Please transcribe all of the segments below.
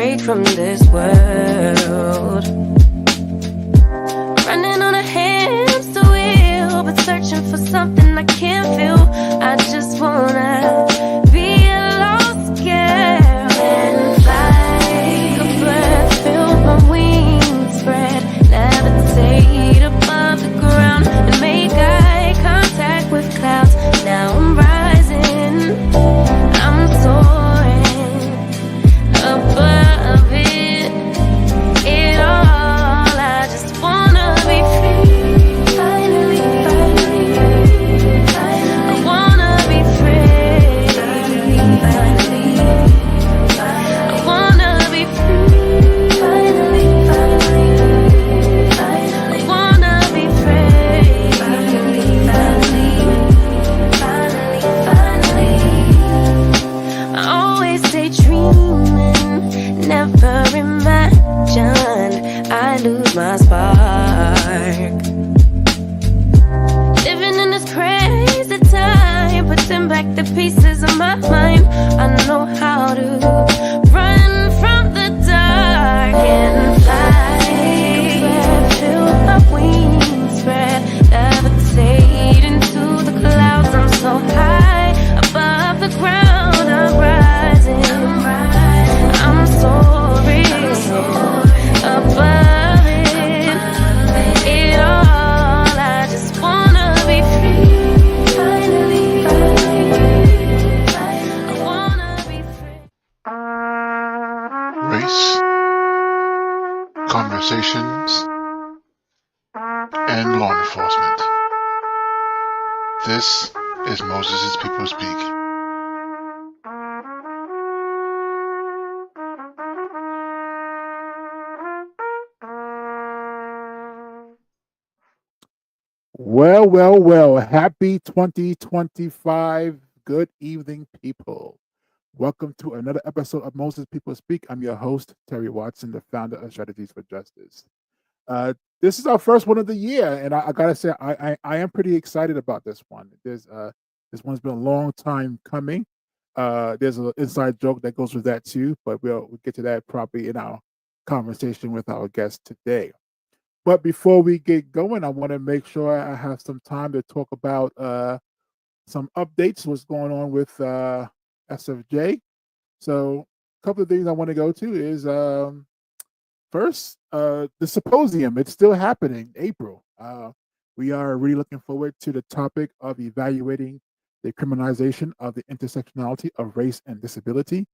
straight from this world. Running on a hamster wheel, but searching for something I can't feel. I just wanna be a lost girl and fly. A bird, feel my wings spread, levitate above the ground and make eye contact with clouds. Now I'm rising, I'm soaring above it all. I just wanna be free. Finally, I wanna be free. Finally, I wanna be free. Finally, I wanna be free. Finally, I always stay dreaming, never imagined I lose my spark. Living in this crazy time, putting back the pieces of my mind. I know how to run from the dark and fly. Feel my wings spread, levitate into the clouds. I'm so high above the ground. I'm rising, I'm soaring above it all. I just wanna be free. Finally, I wanna be free. Race, conversations, and law enforcement. This is Moses' People Speak. Well. Happy 2025. Good evening, people. Welcome to another episode of Moses People Speak. I'm your host, Terry Watson, the founder of Strategies for Justice. This is our first one of the year, and I gotta say, I am pretty excited about this one. This one's been a long time coming. There's an inside joke that goes with that too, but we'll get to that probably in our conversation with our guest today. But before we get going, I want to make sure I have some time to talk about some updates, what's going on with SFJ. So a couple of things I want to go to is first, the symposium. It's still happening, April. We are really looking forward to the topic of evaluating the criminalization of the intersectionality of race and disability.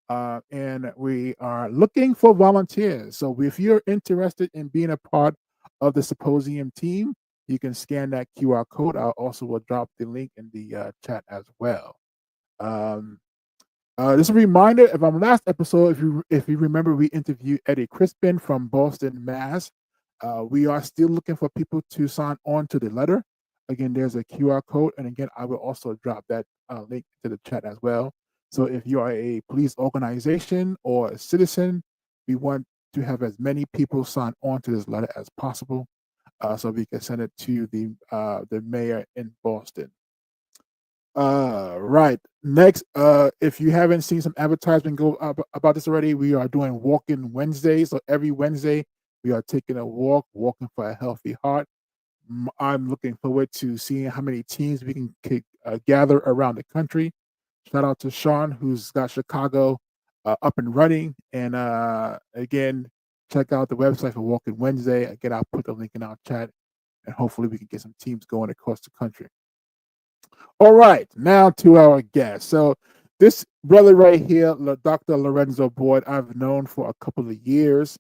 And we are looking for volunteers. So if you're interested in being a part of the symposium team, you can scan that QR code. I also will drop the link in the chat as well. Just a reminder, if on last episode, if you remember, we interviewed Eddie Crispin from Boston, Mass. We are still looking for people to sign on to the letter. Again, there's a QR code, and again, I will also drop that link to the chat as well. So if you are a police organization or a citizen, we want to have as many people sign on to this letter as possible, so we can send it to the mayor in Boston. Right. Next, if you haven't seen some advertisement go up about this already, we are doing Walk-In Wednesday. So every Wednesday, we are taking a walk, walking for a healthy heart. I'm looking forward to seeing how many teams we can gather around the country. Shout out to Sean, who's got Chicago up and running. And again, check out the website for Walk-In Wednesday. Again, I'll put the link in our chat, and hopefully we can get some teams going across the country. All right, now to our guest. So this brother right here, Dr. Lorenzo Boyd, I've known for a couple of years.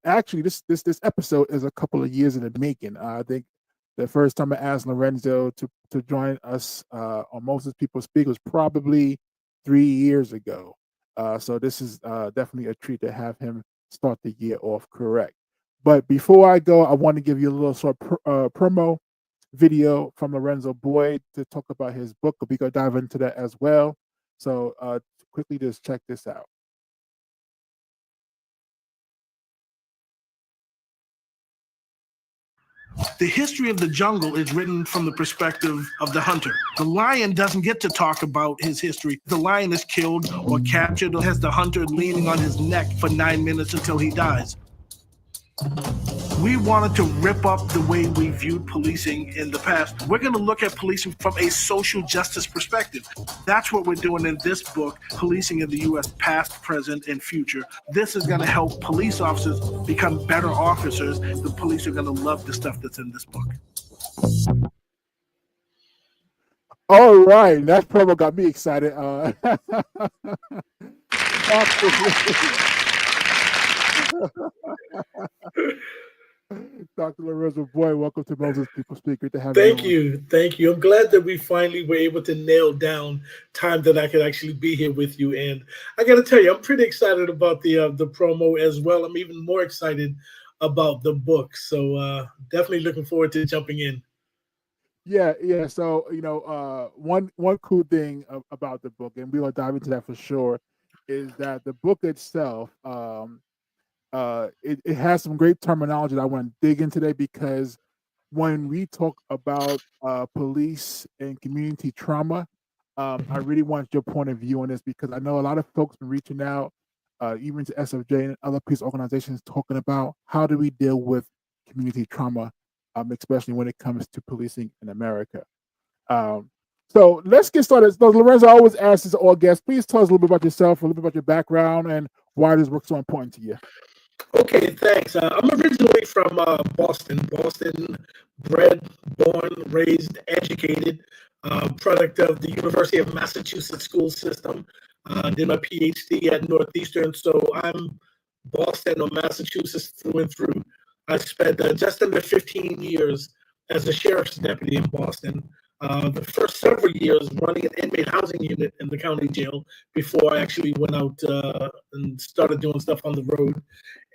Actually, this episode is a couple of years in the making. I think the first time I asked Lorenzo to join us on Moses People Speak was probably 3 years ago. So this is definitely a treat to have him start the year off correct. But before I go, I want to give you a little sort of promo video from Lorenzo Boyd to talk about his book. We go dive into that as well. So quickly just check this out. The history of the jungle is written from the perspective of the hunter. The lion doesn't get to talk about his history. The lion is killed or captured or has the hunter leaning on his neck for 9 minutes until he dies. We wanted to rip up the way we viewed policing in the past. We're going to look at policing from a social justice perspective. That's what we're doing in this book, Policing in the U.S. Past, Present, and Future. This is going to help police officers become better officers. The police are going to love the stuff that's in this book. All right, that promo got me excited. Dr. Lorenzo Boyd, welcome to Moses People Speak. Great to have you. Thank you. I'm glad that we finally were able to nail down time that I could actually be here with you. And I got to tell you, I'm pretty excited about the promo as well. I'm even more excited about the book. So definitely looking forward to jumping in. Yeah. So one cool thing about the book, and we will dive into that for sure, is that the book itself. It has some great terminology that I want to dig in today, because when we talk about police and community trauma, I really want your point of view on this, because I know a lot of folks been reaching out, even to SFJ and other police organizations, talking about how do we deal with community trauma, especially when it comes to policing in America. So let's get started. So Lorenzo, I always ask this to all guests, please tell us a little bit about yourself, a little bit about your background, and why this work so important to you. Okay, thanks. I'm originally from Boston, bred, born, raised, educated, product of the University of Massachusetts school system. Did my PhD at Northeastern, so I'm Boston or Massachusetts through and through. I spent just under 15 years as a sheriff's deputy in Boston. The first several years running an inmate housing unit in the county jail before I actually went out and started doing stuff on the road.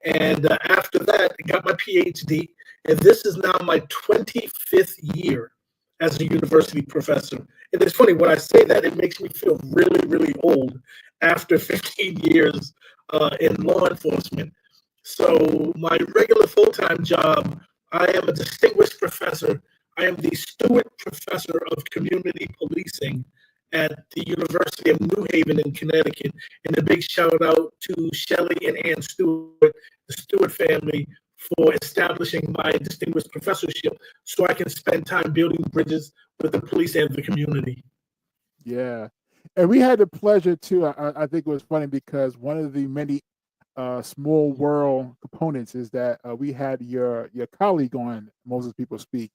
And after that, I got my PhD, and this is now my 25th year as a university professor. And it's funny, when I say that, it makes me feel really, really old after 15 years in law enforcement. So my regular full-time job, I am a distinguished professor. I am the Stewart Professor of Community Policing at the University of New Haven in Connecticut. And a big shout out to Shelley and Ann Stewart, the Stewart family, for establishing my distinguished professorship so I can spend time building bridges with the police and the community. Yeah. And we had the pleasure too. I think it was funny because one of the many small world components is that we had your colleague on Moses People Speak,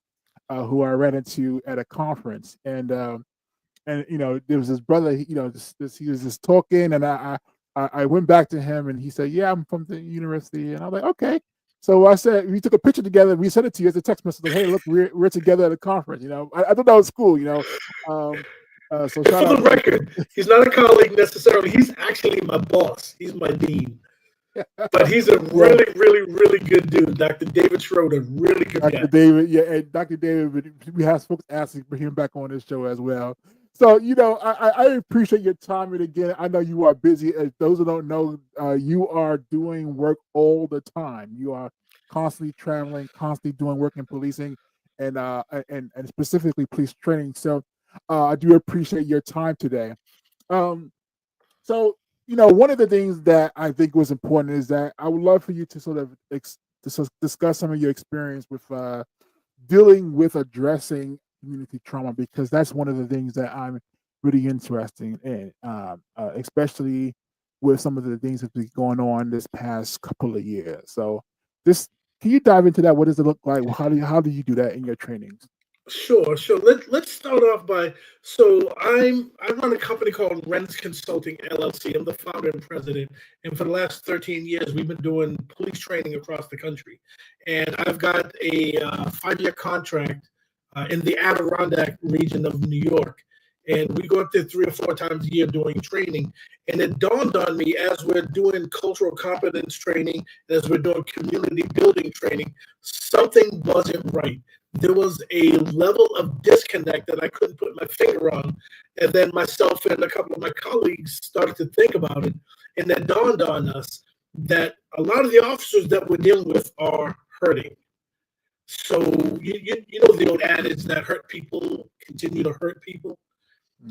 who I ran into at a conference, and there was this brother. He was just talking, and I went back to him, and he said, "Yeah, I'm from the university," and I was like, "Okay." So I said, we took a picture together. We sent it to you as a text message. Like, hey, look, we're together at a conference. I thought that was cool. So for the record, he's not a colleague necessarily. He's actually my boss. He's my dean. But he's a really, really, really good dude. Dr. David Schroeder, really good guy. Dr. David, yeah, and Dr. David, we have folks asking for him back on this show as well. So, I appreciate your time. And again, I know you are busy. As those who don't know, you are doing work all the time. You are constantly traveling, constantly doing work in policing, and specifically police training. So, I do appreciate your time today. So, one of the things that I think was important is that I would love for you to sort of discuss some of your experience with dealing with addressing community trauma, because that's one of the things that I'm really interested in, especially with some of the things that have been going on this past couple of years. So, can you dive into that? What does it look like? How do you do that in your trainings? Sure. Let's start off by, I run a company called Renz Consulting LLC. I'm the founder and president, and for the last 13 years, we've been doing police training across the country. And I've got a 5-year contract in the Adirondack region of New York, and we go up there 3 or 4 times a year doing training. And it dawned on me as we're doing cultural competence training, as we're doing community building training, something wasn't right. There was a level of disconnect that I couldn't put my finger on. And then myself and a couple of my colleagues started to think about it. And that dawned on us that a lot of the officers that we're dealing with are hurting. So you know the old adage that hurt people continue to hurt people.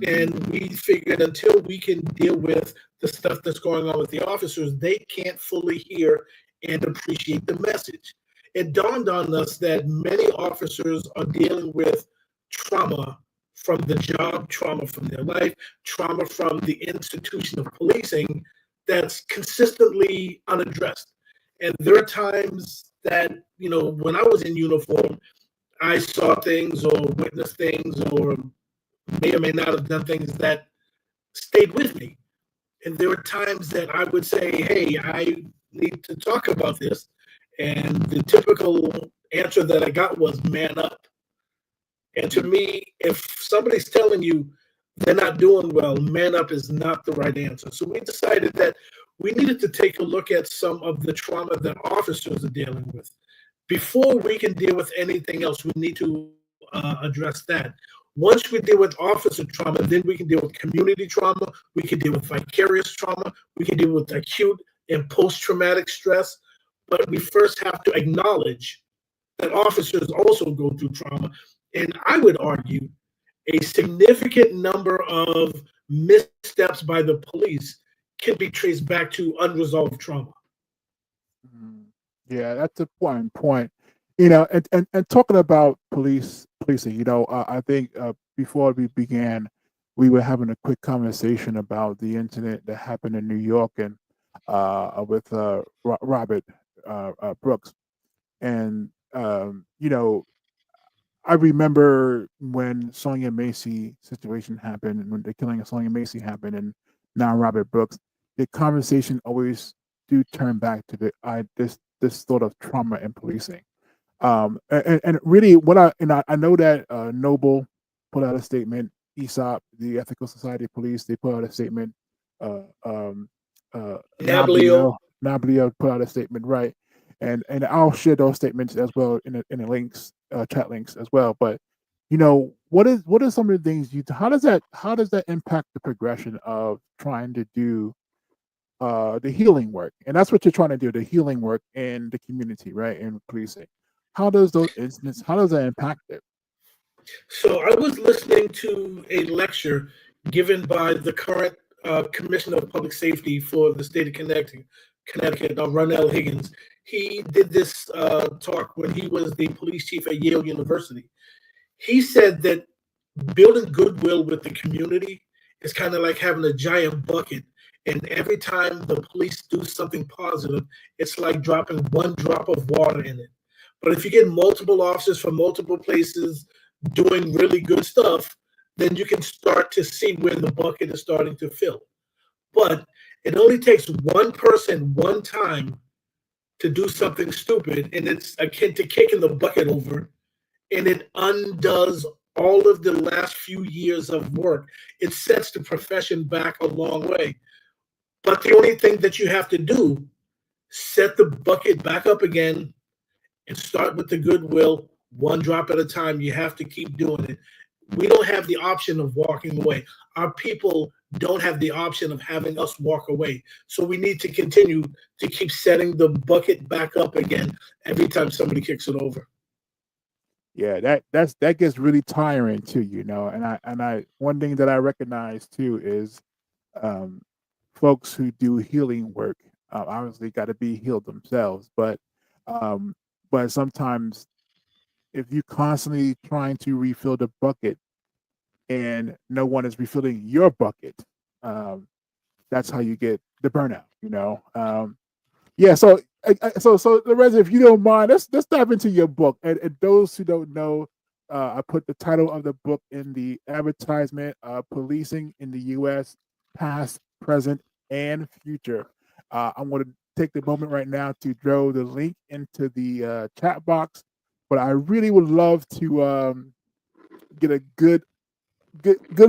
And we figured until we can deal with the stuff that's going on with the officers, they can't fully hear and appreciate the message. It dawned on us that many officers are dealing with trauma from the job, trauma from their life, trauma from the institution of policing that's consistently unaddressed. And there are times that, you know, when I was in uniform, I saw things or witnessed things or may or may not have done things that stayed with me. And there were times that I would say, hey, I need to talk about this. And the typical answer that I got was man up. And to me, if somebody's telling you they're not doing well, man up is not the right answer. So we decided that we needed to take a look at some of the trauma that officers are dealing with. Before we can deal with anything else, we need to address that. Once we deal with officer trauma, then we can deal with community trauma. We can deal with vicarious trauma. We can deal with acute and post-traumatic stress. But we first have to acknowledge that officers also go through trauma. And I would argue a significant number of missteps by the police can be traced back to unresolved trauma. Yeah, that's a point. You know, and talking about policing, you know, I think before we began, we were having a quick conversation about the incident that happened in New York and with Robert Brooks, and you know, I remember when Sonia Macy situation happened, when the killing of Sonia Macy happened, and now Robert Brooks, the conversation always do turn back to this sort of trauma in policing. And really, I know that Noble put out a statement. ESOP, the Ethical Society of Police, they put out a statement. Nablio put out a statement, right? And I'll share those statements as well in the links, chat links as well. But you know, what are some of the things how does that impact the progression of trying to do the healing work? And that's what you're trying to do, the healing work in the community, right? In policing. How does that impact it? So I was listening to a lecture given by the current Commissioner of Public Safety for the state of Connecticut, Ronell Higgins. He did this talk when he was the police chief at Yale University. He said that building goodwill with the community is kind of like having a giant bucket. And every time the police do something positive, it's like dropping one drop of water in it. But if you get multiple officers from multiple places doing really good stuff, then you can start to see where the bucket is starting to fill. But it only takes one person one time to do something stupid, and it's akin to kicking the bucket over, and it undoes all of the last few years of work. It sets the profession back a long way. But the only thing that you have to do, set the bucket back up again and start with the goodwill, one drop at a time. You have to keep doing it. We don't have the option of walking away. Our people don't have the option of having us walk away. So we need to continue to keep setting the bucket back up again every time somebody kicks it over. Yeah, that gets really tiring too, you know. And I one thing that I recognize too is folks who do healing work obviously got to be healed themselves, but sometimes if you constantly trying to refill the bucket and no one is refilling your bucket, that's how you get the burnout, you know. Yeah, so Lorenzo, if you don't mind, let's dive into your book. And those who don't know, I put the title of the book in the advertisement: "Policing in the U.S. Past, Present, and Future." I'm going to take the moment right now to throw the link into the chat box, but I really would love to get a good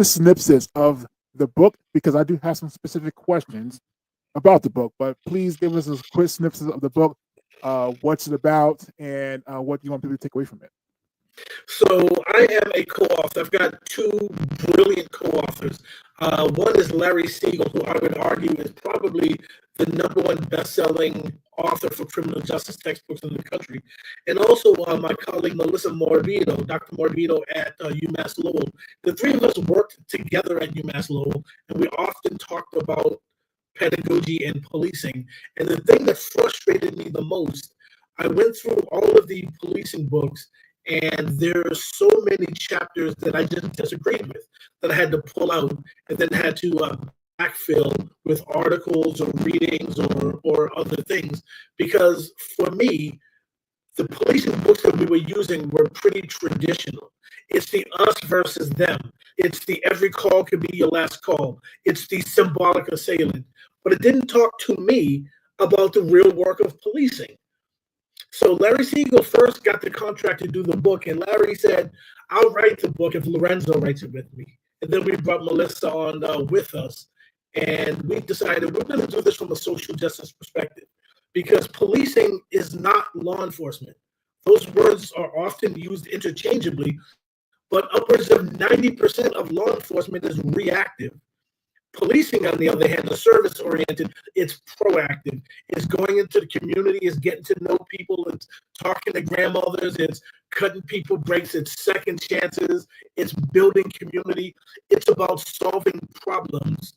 synopsis of the book, because I do have some specific questions about the book. But please give us a quick synopsis of the book, what's it about, and what you want people to take away from it. So I am a co-author. I've got two brilliant co-authors. One is Larry Siegel, who I would argue is probably the #1 best-selling author for criminal justice textbooks in the country, and also my colleague Melissa Morbido, Dr. Morbido at UMass Lowell. The three of us worked together at UMass Lowell, and we often talked about pedagogy and policing. And the thing that frustrated me the most, I went through all of the policing books, and there are so many chapters that I just disagreed with that I had to pull out and then had to backfill with articles or readings or other things. Because for me, the policing books that we were using were pretty traditional. It's the us versus them. It's the every call could be your last call. It's the symbolic assailant. But it didn't talk to me about the real work of policing. So Larry Siegel first got the contract to do the book, and Larry said, I'll write the book if Lorenzo writes it with me. And then we brought Melissa on with us, and we decided we're going to do this from a social justice perspective, because policing is not law enforcement. Those words are often used interchangeably, but upwards of 90% of law enforcement is reactive. Policing, on the other hand, is service-oriented. It's proactive. It's going into the community. It's getting to know people. It's talking to grandmothers. It's cutting people breaks. It's second chances. It's building community. It's about solving problems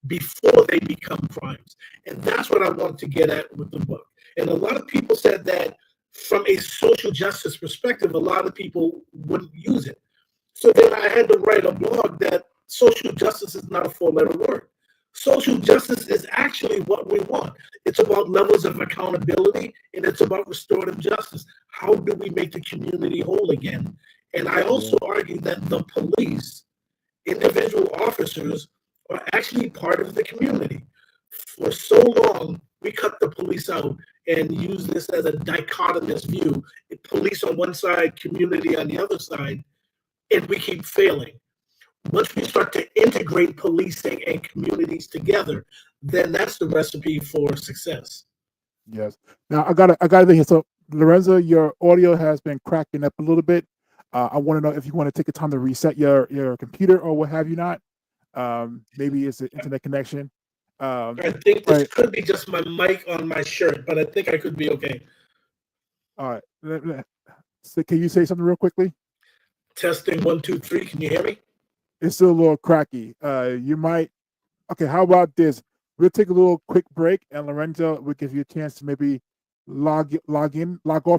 before they become crimes. And that's what I want to get at with the book. And a lot of people said that from a social justice perspective, a lot of people wouldn't use it. So then I had to write a blog that social justice is not a four-letter word. Social justice is actually what we want. It's about levels of accountability, and it's about restorative justice. How do we make the community whole again? And I also argue that the police, individual officers, are actually part of the community. For so long, we cut the police out and use this as a dichotomous view. Police on one side, community on the other side, and we keep failing. Once we start to integrate policing and communities together, then that's the recipe for success. Yes. Now I got to think here. So Lorenzo, your audio has been cracking up a little bit. I want to know if you want to take the time to reset your computer or what have you not. Maybe it's an internet connection. I think this could be just my mic on my shirt, but I think I could be okay. All right. So can you say something real quickly? Testing 1, 2, 3. Can you hear me? It's still a little cracky. You might. Okay. How about this? We'll take a little quick break, and Lorenzo will give you a chance to maybe log off,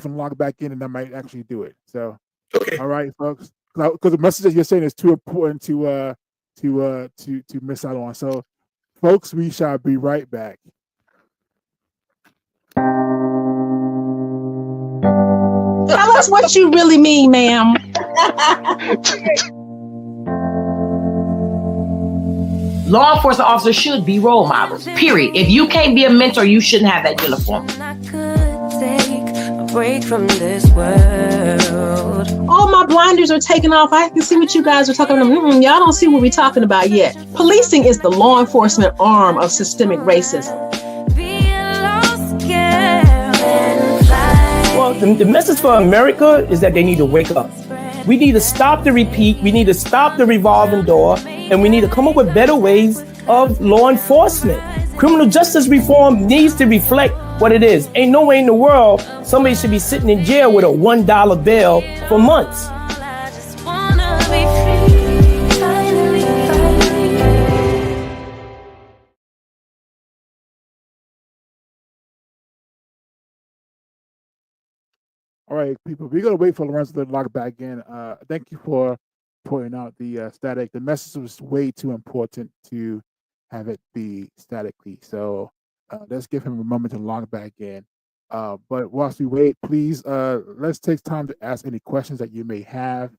and log back in, and that might actually do it. So, okay. All right, folks. Because the message that you're saying is too important to miss out on. So, folks, we shall be right back. Tell us what you really mean, ma'am. Law enforcement officers should be role models, period. If you can't be a mentor, you shouldn't have that uniform. I could take a break from this world. All my blinders are taken off. I can see what you guys are talking about. Y'all don't see what we're talking about yet. Policing is the law enforcement arm of systemic racism. Well, the message for America is that they need to wake up. We need to stop the repeat. We need to stop the revolving door. And we need to come up with better ways of law enforcement. Criminal justice reform needs to reflect what it is. Ain't no way in the world somebody should be sitting in jail with a $1 bail for months. All right, people, we're going to wait for Lorenzo to log back in. Thank you for pointing out the static. The message was way too important to have it be statically. So let's give him a moment to log back in. But whilst we wait, please, let's take time to ask any questions that you may have.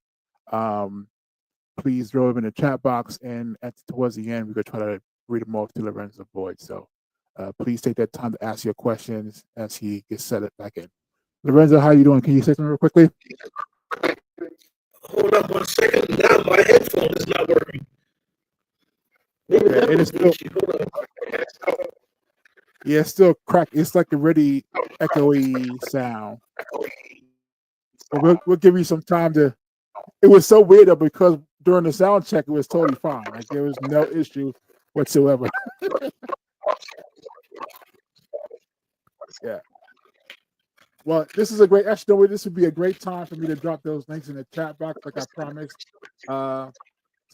Please throw them in the chat box, and towards the end, we're going to try to read them off to Lorenzo Boyd. So please take that time to ask your questions as he gets set up back in. Lorenzo, how you doing? Can you say something real quickly? Hold on 1 second. Now my headphone is not working. Maybe that it is was still, the issue. Hold on. Yeah, it's still crack. It's like a really echoey sound. But we'll give you some time to. It was so weird though, because during the sound check, it was totally fine. Like there was no issue whatsoever. Yeah. Well, this is a great. Actually, no, this would be a great time for me to drop those links in the chat box, like I promised. So,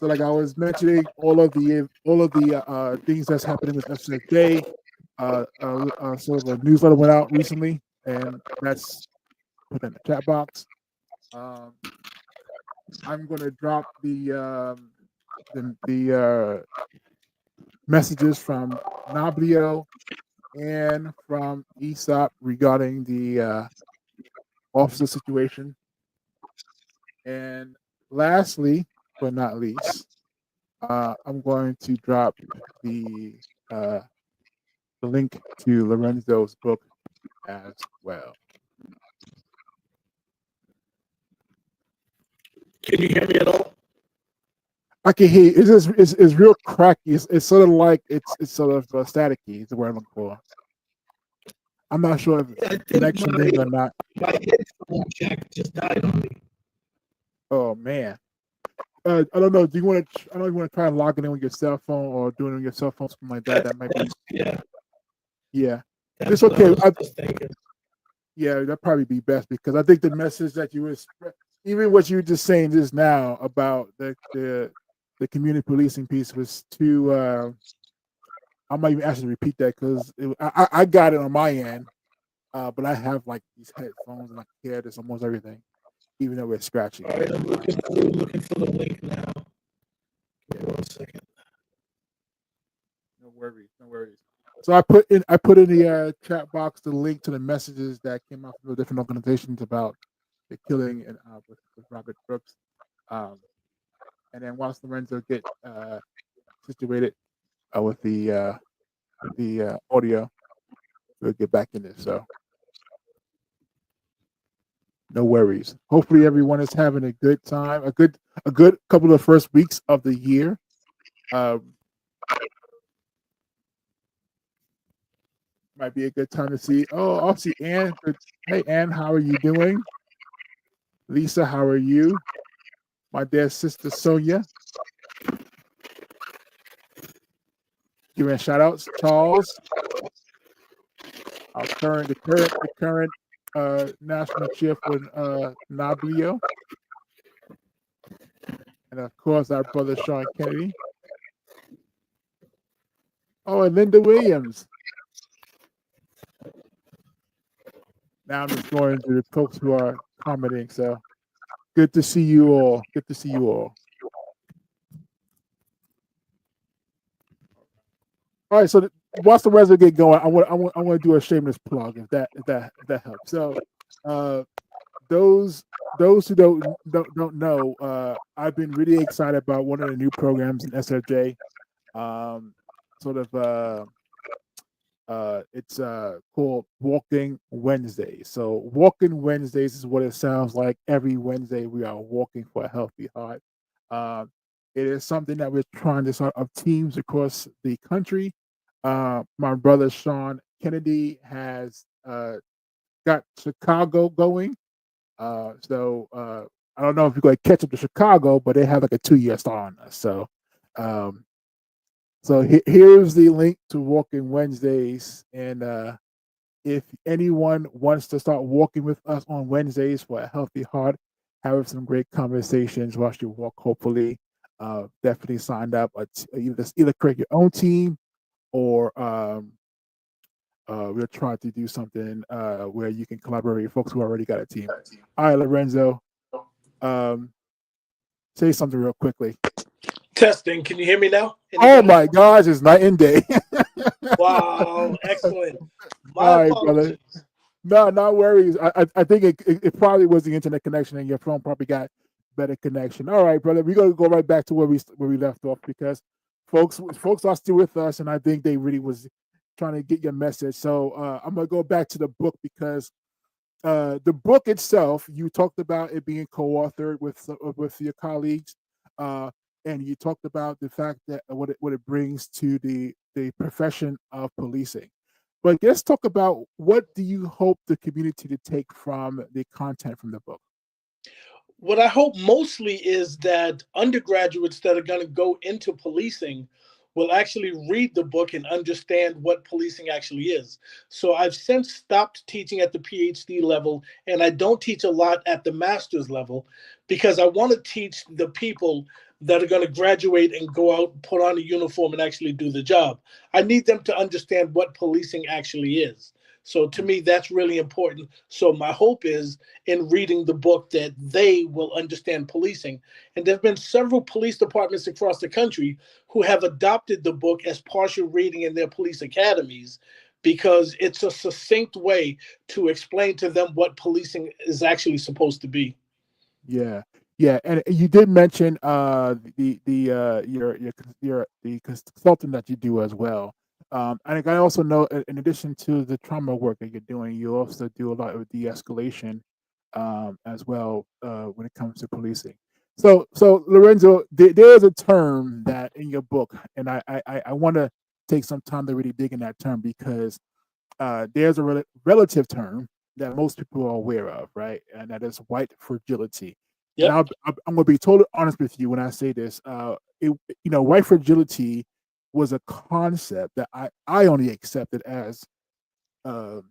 like I was mentioning, all of the things that's happening with FCJ. Sort of a newsletter went out recently, and that's put in the chat box. I'm going to drop the messages from Nablio and from ESOP regarding the officer situation. And lastly, but not least, I'm going to drop the link to Lorenzo's book as well. Can you hear me at all? I can hear you. It's real cracky. It's sort of like it's sort of staticky. Is the word I'm looking for. I'm not sure if it's connection thing or not. My headphone jack just died on me. Oh man. I don't know. Do you want to? I don't know if you want to try logging in with your cell phone or doing it on your cell phone, something like that. That might be. Yeah. It's okay. Yeah, that'd probably be best because I think the message that you were, even what you were just saying just now about the community policing piece was too. I might even ask you to repeat that because I got it on my end, but I have like these headphones and I can hear this almost everything, even though we're scratchy. All right, I'm looking for the link now. Give me 1 second. No worries, no worries. So I put in the chat box the link to the messages that came out from the different organizations about the killing and with Robert Brooks. And then once Lorenzo get situated with the audio, we'll get back in this. So no worries. Hopefully everyone is having a good time, a good couple of first weeks of the year. Might be a good time to see. Oh, I'll see Ann. Hey, Ann, how are you doing? Lisa, how are you? My dear sister Sonia. Giving shout outs. Charles. Our current national chair for Nablio. And of course our brother Sean Kennedy. Oh, and Linda Williams. Now I'm just going to the folks who are commenting. So good to see you all. Good to see you all. All right. So whilst the rest get going, I want to do a shameless plug if that helps. So those who don't know, I've been really excited about one of the new programs in SFJ. It's called Walking Wednesdays. So Walking Wednesdays is what it sounds like. Every Wednesday we are walking for a healthy heart. It is something that we're trying to start up teams across the country. My brother Sean Kennedy has got Chicago going. So I don't know if you're going to catch up to Chicago, but they have like a 2-year start on us. So here's the link to Walking Wednesdays. And if anyone wants to start walking with us on Wednesdays for a healthy heart, having some great conversations whilst you walk, hopefully, definitely sign up. Either create your own team or we're trying to do something where you can collaborate with folks who already got a team. All right, Lorenzo, say something real quickly. Testing. Can you hear me now? Oh my gosh, it's night and day. Wow, excellent. All right, brother. No, no worries. I think it probably was the internet connection, and your phone probably got better connection. All right, brother. We're gonna go right back to where we left off because folks are still with us, and I think they really was trying to get your message. So I'm gonna go back to the book because the book itself, you talked about it being co-authored with your colleagues. And you talked about the fact that what it brings to the profession of policing. But let's talk about what do you hope the community to take from the content from the book? What I hope mostly is that undergraduates that are going to go into policing will actually read the book and understand what policing actually is. So I've since stopped teaching at the PhD level, and I don't teach a lot at the master's level because I want to teach the people that are going to graduate and go out, put on a uniform, and actually do the job. I need them to understand what policing actually is. So to me, that's really important. So my hope is in reading the book that they will understand policing. And there have been several police departments across the country who have adopted the book as partial reading in their police academies because it's a succinct way to explain to them what policing is actually supposed to be. Yeah, yeah, and you did mention your the consultant that you do as well. And I also know, in addition to the trauma work that you're doing, you also do a lot of de-escalation as well when it comes to policing. So Lorenzo, there is a term that in your book, and I want to take some time to really dig in that term because there's a relative term that most people are aware of, right? And that is white fragility. And Yep. I'm going to be totally honest with you when I say this. White fragility was a concept that I only accepted as uh,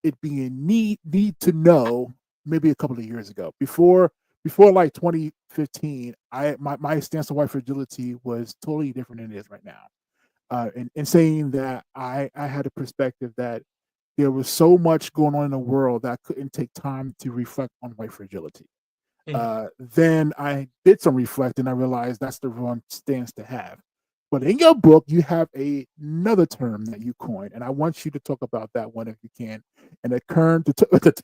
it being need to know maybe a couple of years ago. Before like 2015, my stance on white fragility was totally different than it is right now. And saying that I had a perspective that there was so much going on in the world that I couldn't take time to reflect on white fragility. Then I did some reflect and I realized that's the wrong stance to have. But in your book, you have another term that you coined, and I want you to talk about that one if you can. And the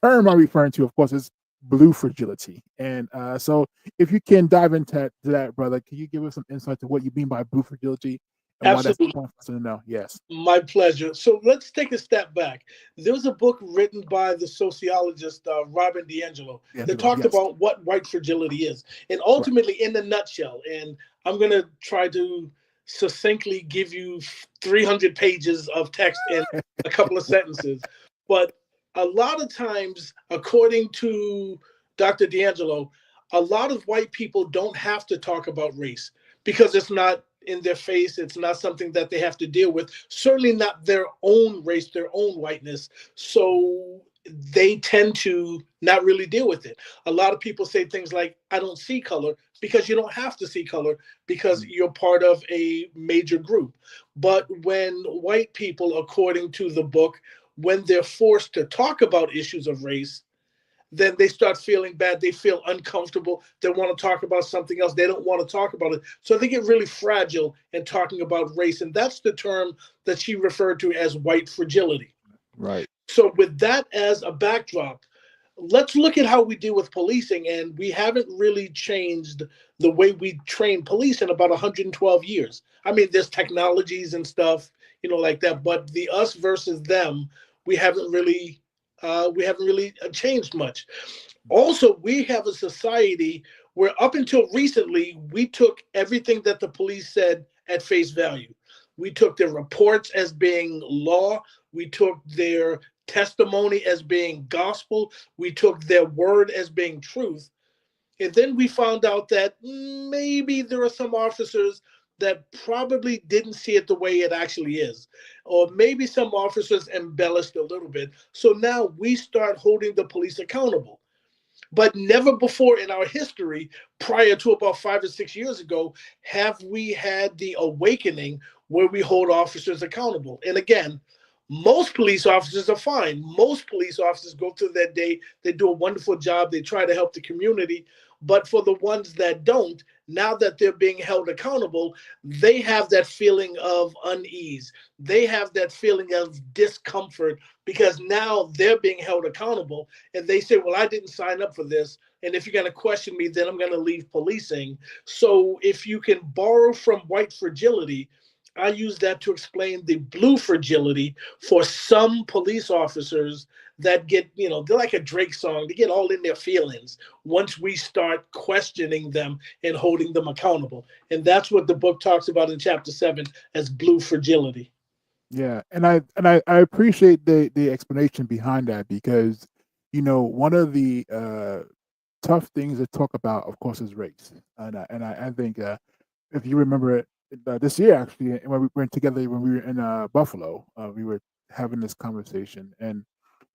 term I'm referring to, of course, is blue fragility. And so, if you can dive into that, brother, can you give us some insight to what you mean by blue fragility and why that's Absolutely. important for us to know? Yes. My pleasure. So let's take a step back. There was a book written by the sociologist Robin DiAngelo that talked Yes. about what white fragility is. And Right. ultimately, in a nutshell, and I'm going to try to succinctly give you 300 pages of text in a couple of sentences. But a lot of times, according to Dr. DiAngelo, a lot of white people don't have to talk about race because it's not in their face. It's not something that they have to deal with. Certainly not their own race, their own whiteness. So they tend to not really deal with it. A lot of people say things like, I don't see color, because you don't have to see color because you're part of a major group. But when white people, according to the book, when they're forced to talk about issues of race, then they start feeling bad. They feel uncomfortable. They want to talk about something else. They don't want to talk about it. So they get really fragile in talking about race. And that's the term that she referred to as white fragility. Right. So with that as a backdrop, let's look at how we deal with policing. And we haven't really changed the way we train police in about 112 years. I mean, there's technologies and stuff, like that. But the us versus them, we haven't really changed much. Also, we have a society where up until recently, we took everything that the police said at face value. We took their reports as being law. We took their testimony as being gospel. We took their word as being truth. And then we found out that maybe there are some officers that probably didn't see it the way it actually is. Or maybe some officers embellished a little bit. So now we start holding the police accountable. But never before in our history, prior to about 5 or 6 years ago, have we had the awakening where we hold officers accountable. And again, most police officers are fine. Most police officers go through their day. They do a wonderful job. They try to help the community. But for the ones that don't, now that they're being held accountable, they have that feeling of unease. They have that feeling of discomfort because now they're being held accountable. And they say, well, I didn't sign up for this. And if you're going to question me, then I'm going to leave policing. So if you can borrow from white fragility, I use that to explain the blue fragility for some police officers that get, they're like a Drake song. They get all in their feelings once we start questioning them and holding them accountable. And that's what the book talks about in chapter 7 as blue fragility. Yeah, and I appreciate the explanation behind that because one of the tough things to talk about, of course, is race, and I think if you remember this year actually, when we were together when we were in Buffalo, we were having this conversation, and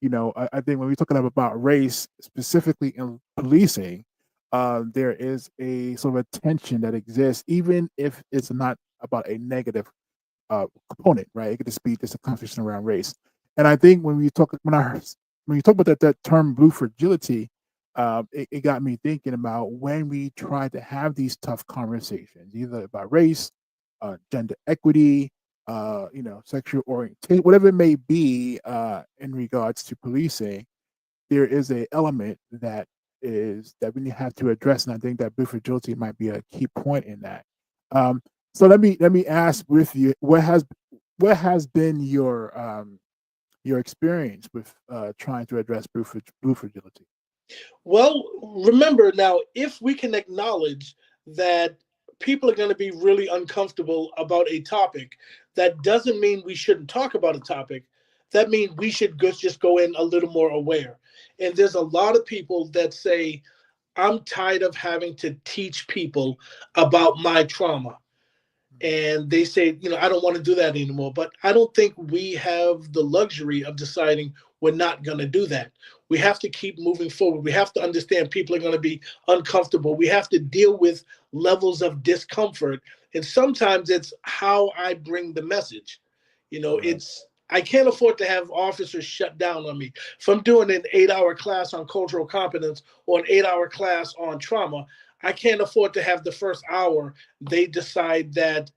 I think when we're talking about race specifically in policing, there is a sort of a tension that exists, even if it's not about a negative component, right? It could just be just a conversation around race. And I think when you talk about that term blue fragility, it got me thinking about when we try to have these tough conversations, either about race, gender equity, sexual orientation, whatever it may be, in regards to policing, there is a element that we have to address, and I think that blue fragility might be a key point in that. So let me ask with you, what has been your experience with trying to address blue fragility? Well, remember now, if we can acknowledge that people are going to be really uncomfortable about a topic, that doesn't mean we shouldn't talk about a topic. That means we should just go in a little more aware. And there's a lot of people that say, I'm tired of having to teach people about my trauma. And they say, I don't want to do that anymore. But I don't think we have the luxury of deciding we're not going to do that. We have to keep moving forward. We have to understand people are going to be uncomfortable. We have to deal with levels of discomfort. And sometimes it's how I bring the message. I can't afford to have officers shut down on me. If I'm doing an 8-hour class on cultural competence or an 8-hour class on trauma, I can't afford to have the first hour they decide that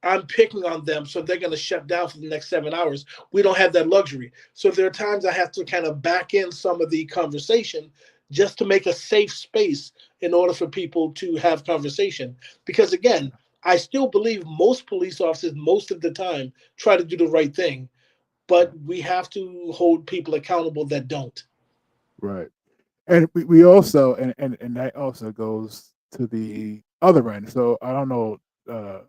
I'm picking on them, so they're going to shut down for the next 7 hours. We don't have that luxury. So there are times I have to kind of back in some of the conversation just to make a safe space in order for people to have conversation. Because again, I still believe most police officers, most of the time, try to do the right thing, but we have to hold people accountable that don't. Right. And we also, and that also goes to the other end. So I don't know,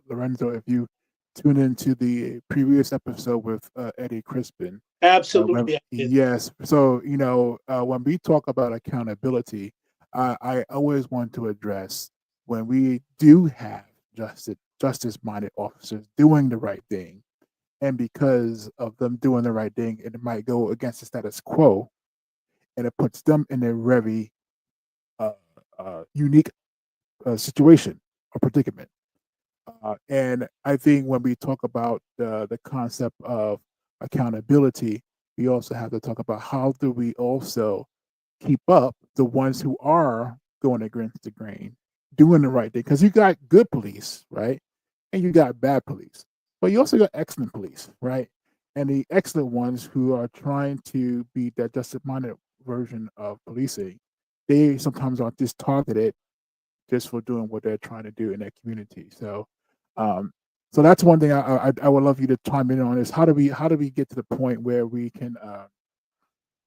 Lorenzo, if you tune into the previous episode with Eddie Crispin. Absolutely. Yes. So, when we talk about accountability, I always want to address when we do have justice-minded officers doing the right thing, and because of them doing the right thing, it might go against the status quo, and it puts them in a very unique situation or predicament. And I think when we talk about the concept of accountability, we also have to talk about how do we also keep up the ones who are going against the grain, doing the right thing. Because you got good police, right? And you got bad police. But you also got excellent police, right? And the excellent ones who are trying to be that justice-minded version of policing, they sometimes are just targeted just for doing what they're trying to do in their community. So, so that's one thing I would love you to chime in on is how do we get to the point where we can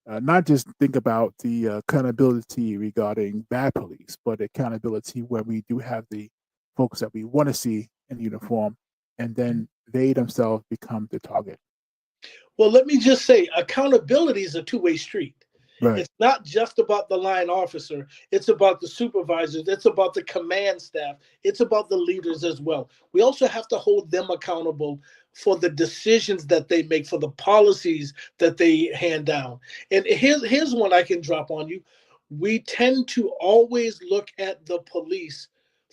not just think about the accountability regarding bad police, but accountability where we do have the folks that we want to see in uniform, and then they themselves become the target. Well, let me just say, accountability is a two-way street. Right. It's not just about the line officer. It's about the supervisors. It's about the command staff. It's about the leaders as well. We also have to hold them accountable for the decisions that they make, for the policies that they hand down. And here's one I can drop on you. We tend to always look at the police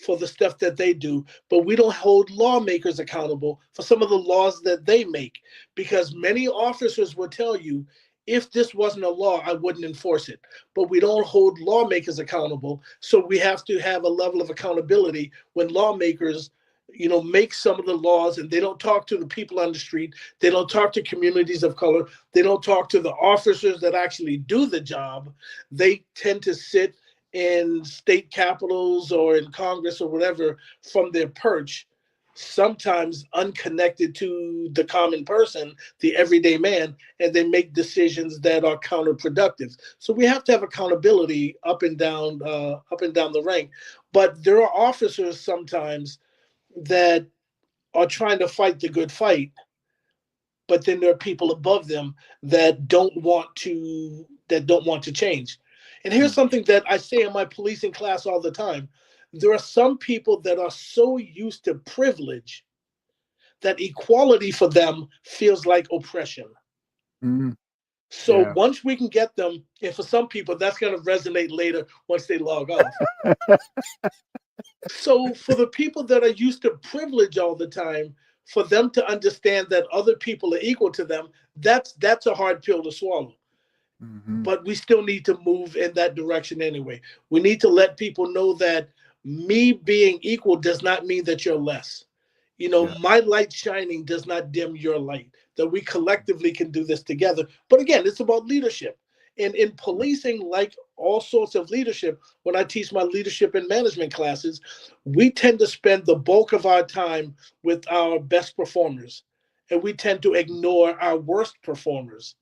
for the stuff that they do, but we don't hold lawmakers accountable for some of the laws that they make, because many officers will tell you, if this wasn't a law, I wouldn't enforce it. But we don't hold lawmakers accountable. So we have to have a level of accountability when lawmakers, make some of the laws and they don't talk to the people on the street. They don't talk to communities of color. They don't talk to the officers that actually do the job. They tend to sit in state capitals or in Congress or whatever from their perch, sometimes unconnected to the common person, the everyday man, and they make decisions that are counterproductive. So we have to have accountability up and down the rank. But there are officers sometimes that are trying to fight the good fight, but then there are people above them that don't want to change. And here's something that I say in my policing class all the time. There are some people that are so used to privilege that equality for them feels like oppression. Mhm. So Yeah. once we can get them, and for some people, that's going to resonate later once they log off. So for the people that are used to privilege all the time, for them to understand that other people are equal to them, that's a hard pill to swallow. Mhm. But we still need to move in that direction anyway. We need to let people know that me being equal does not mean that you're less. You know, Yeah. my light shining does not dim your light, that we collectively can do this together. But again, it's about leadership. And in policing, like all sorts of leadership, when I teach my leadership and management classes, we tend to spend the bulk of our time with our best performers, and we tend to ignore our worst performers.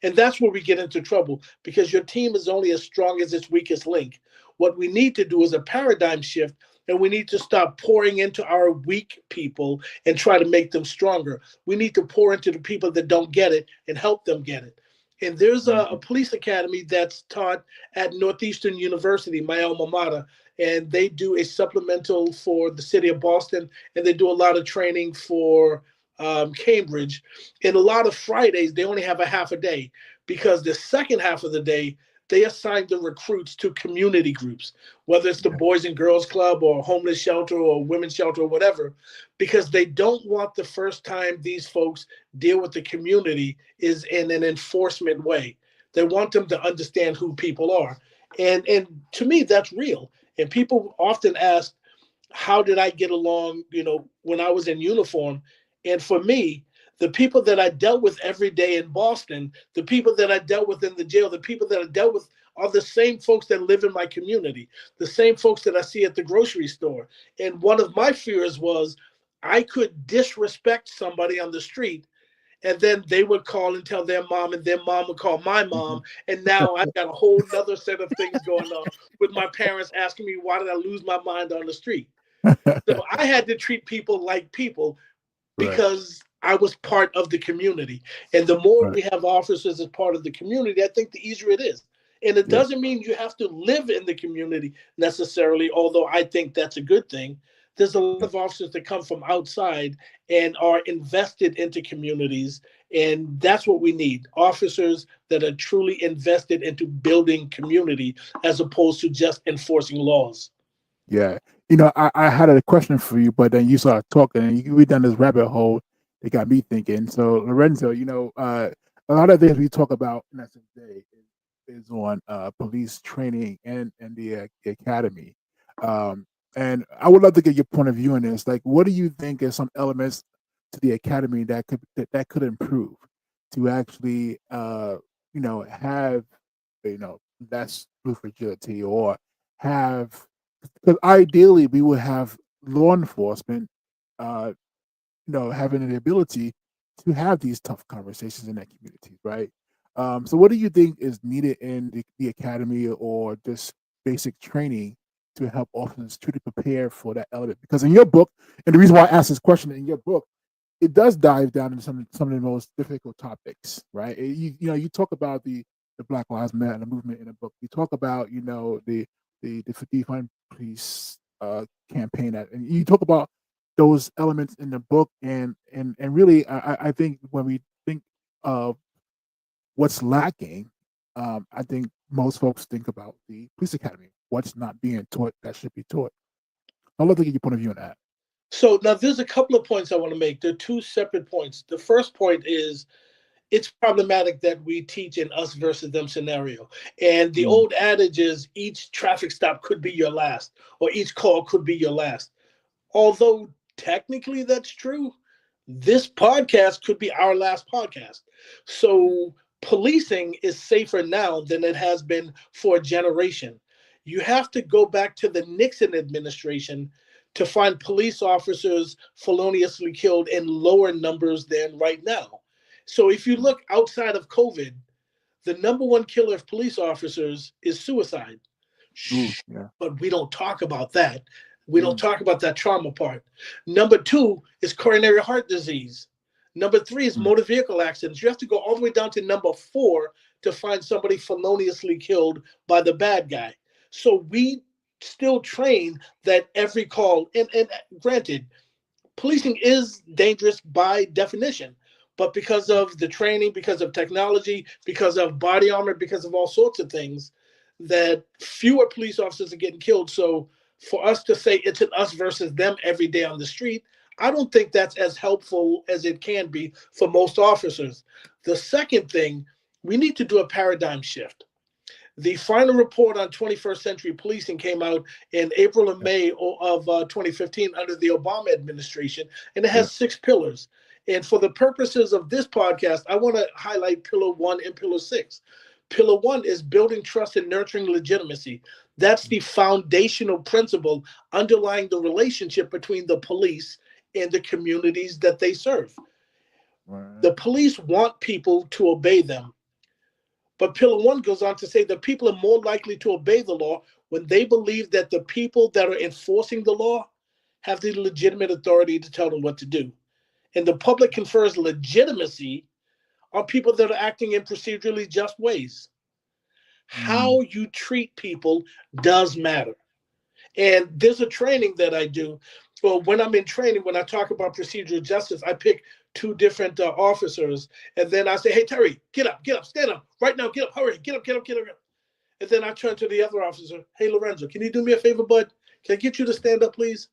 And that's where we get into trouble, because your team is only as strong as its weakest link. What we need to do is a paradigm shift, and we need to stop pouring into our weak people and try to make them stronger. We need to pour into the people that don't get it and help them get it. And there's a police academy that's taught at Northeastern University, my alma mater, and they do a supplemental for the city of Boston, and they do a lot of training for Cambridge. And a lot of Fridays, they only have a half a day, because the second half of the day, they assign the recruits to community groups, whether it's the Boys and Girls Club or homeless shelter or women's shelter or whatever, because they don't want the first time these folks deal with the community is in an enforcement way. They want them to understand who people are. And to me, that's real. And people often ask, how did I get along, when I was in uniform? And for me, the people that I dealt with every day in Boston, the people that I dealt with in the jail, the people that I dealt with are the same folks that live in my community, the same folks that I see at the grocery store. And one of my fears was I could disrespect somebody on the street, and then they would call and tell their mom, and their mom would call my mom. And now I've got a whole nother set of things going on with my parents asking me, why did I lose my mind on the street? So I had to treat people like people, Right. because I was part of the community. And the more Right. we have officers as part of the community, I think the easier it is. And it Yeah. doesn't mean you have to live in the community necessarily, although I think that's a good thing. There's a lot of officers that come from outside and are invested into communities. And that's what we need. Officers that are truly invested into building community as opposed to just enforcing laws. Yeah. I had a question for you, but then you started talking and you went down this rabbit hole that got me thinking. So, Lorenzo, a lot of things we talk about in essence today is on police training and the academy. And I would love to get your point of view on this. Like, what do you think are some elements to the academy that could improve to actually, have, less police fragility, or have, because ideally we would have law enforcement, uh, having the ability to have these tough conversations in their communities, right? So, what do you think is needed in the academy, or just basic training to help officers truly prepare for that element? Because in your book, and the reason why I asked this question, in your book, it does dive down into some of the most difficult topics, right? You talk about the Black Lives Matter movement in the book. You talk about the defund police campaign, and you talk about those elements in the book, and really, I think when we think of what's lacking, I think most folks think about the police academy, what's not being taught that should be taught. I'd love to get your point of view on that. So now there's a couple of points I want to make. They're two separate points. The first point is it's problematic that we teach an us versus them scenario. And the old adage is each traffic stop could be your last, or each call could be your last. Although technically that's true, this podcast could be our last podcast. So policing is safer now than it has been for a generation. You have to go back to the Nixon administration to find police officers feloniously killed in lower numbers than right now. So if you look outside of COVID, the number one killer of police officers is suicide. Yeah. But we don't talk about that. We don't talk about that trauma part. Number two is coronary heart disease. Number three is motor vehicle accidents. You have to go all the way down to number four to find somebody feloniously killed by the bad guy. So we still train that every call, and granted, policing is dangerous by definition. But because of the training, because of technology, because of body armor, because of all sorts of things, that fewer police officers are getting killed. So for us to say it's an us versus them every day on the street, I don't think that's as helpful as it can be for most officers. The second thing, we need to do a paradigm shift. The final report on 21st century policing came out in April and May of 2015 under the Obama administration, and it has 6 pillars. And for the purposes of this podcast, I want to highlight pillar 1 and pillar 6. Pillar 1 is building trust and nurturing legitimacy. That's the foundational principle underlying the relationship between the police and the communities that they serve. Right. The police want people to obey them. But Pillar 1 goes on to say that people are more likely to obey the law when they believe that the people that are enforcing the law have the legitimate authority to tell them what to do. And the public confers legitimacy on people that are acting in procedurally just ways. How you treat people does matter. And there's a training that I do. Well, when I'm in training, when I talk about procedural justice, I pick 2 different officers, and then I say, "Hey, Terry, get up, stand up, right now, get up, hurry, get up. And then I turn to the other officer, "Hey, Lorenzo, can you do me a favor, bud? Can I get you to stand up, please?"